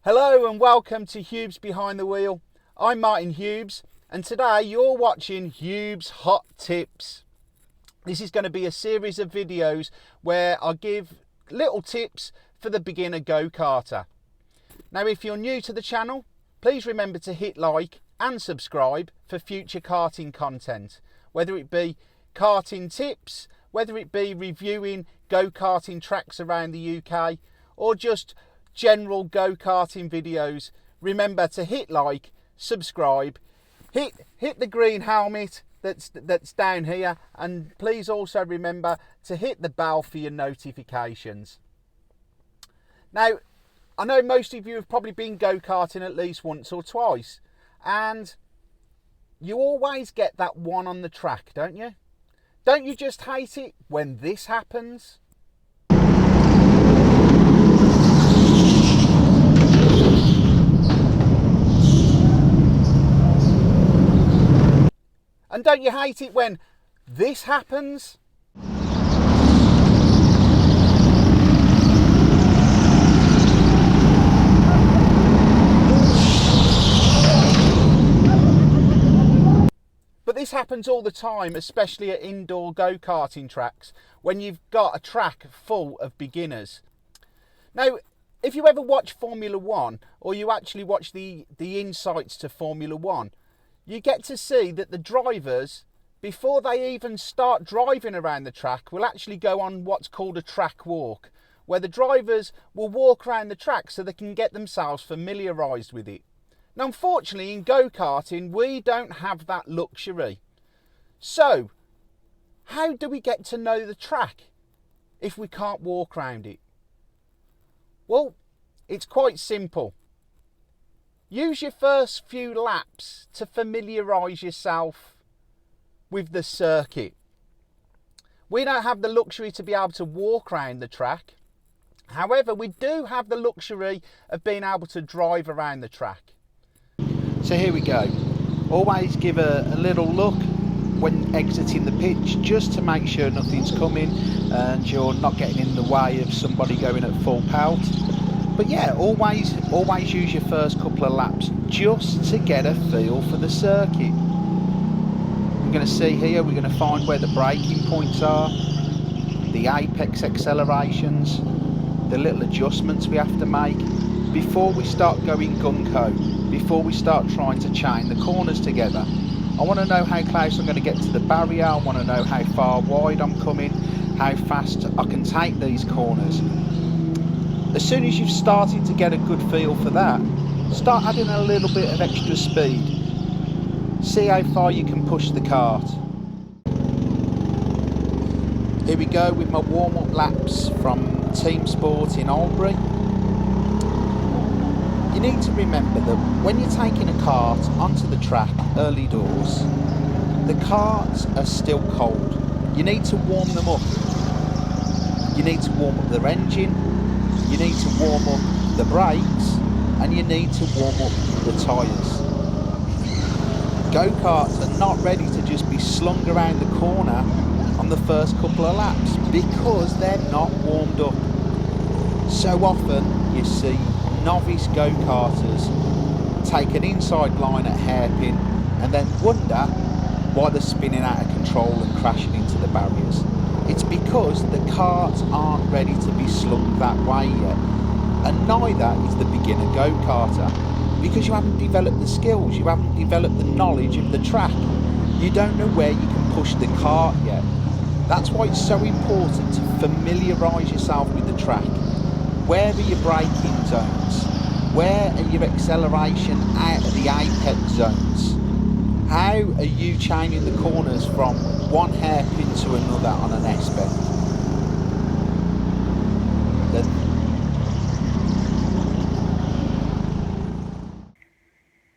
Hello and welcome to Hubes Behind the Wheel. I'm Martin Hubes and today you're watching Hubes Hot Tips. This is going to be a series of videos where I give little tips for the beginner go-karter. Now if you're new to the channel, please remember to hit like and subscribe for future karting content, whether it be karting tips, whether it be reviewing go-karting tracks around the UK or just general go-karting videos. Remember to hit like, subscribe, hit the green helmet that's down here, and please also remember to hit the bell for your notifications. Now, I know most of you have probably been go-karting at least once or twice, and you always get that one on the track, don't you? Don't you just hate it when this happens? And don't you hate it when this happens? But this happens all the time, especially at indoor go-karting tracks, when you've got a track full of beginners. Now, if you ever watch Formula One, or you actually watch the insights to Formula One, you get to see that the drivers, before they even start driving around the track, will actually go on what's called a track walk, where the drivers will walk around the track so they can get themselves familiarised with it. Now, unfortunately, in go-karting, we don't have that luxury. So, how do we get to know the track if we can't walk around it? Well, it's quite simple. Use your first few laps to familiarise yourself with the circuit. We don't have the luxury to be able to walk around the track. However, we do have the luxury of being able to drive around the track. So here we go. Always give a little look when exiting the pitch, just to make sure nothing's coming and you're not getting in the way of somebody going at full pelt. But yeah, always use your first couple of laps just to get a feel for the circuit. We're going to see here, we're going to find where the braking points are, the apex accelerations, the little adjustments we have to make before we start going gung-ho, before we start trying to chain the corners together. I want to know how close I'm going to get to the barrier, I want to know how far wide I'm coming, how fast I can take these corners. As soon as you've started to get a good feel for that, start adding a little bit of extra speed. See how far you can push the kart. Here we go with my warm-up laps from Team Sport in Albury. You need to remember that when you're taking a kart onto the track early doors, the karts are still cold. You need to warm them up. You need to warm up their engine. You need to warm up the brakes, and you need to warm up the tyres. Go-karts are not ready to just be slung around the corner on the first couple of laps because they're not warmed up. So often you see novice go-karters take an inside line at hairpin and then wonder why they're spinning out of control and crashing into the barriers. It's because the karts aren't ready to be slung that way yet, and neither is the beginner go-karter, because you haven't developed the skills, you haven't developed the knowledge of the track. You don't know where you can push the kart yet. That's why it's so important to familiarise yourself with the track. Where are your braking zones? Where are your acceleration out of the apex zones? How are you chaining the corners from one hairpin to another on an S-bend?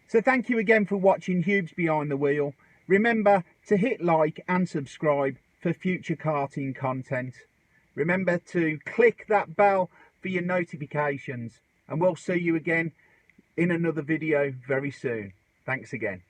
So thank you again for watching Hubes Behind the Wheel. Remember to hit like and subscribe for future karting content. Remember to click that bell for your notifications, and we'll see you again in another video very soon. Thanks again.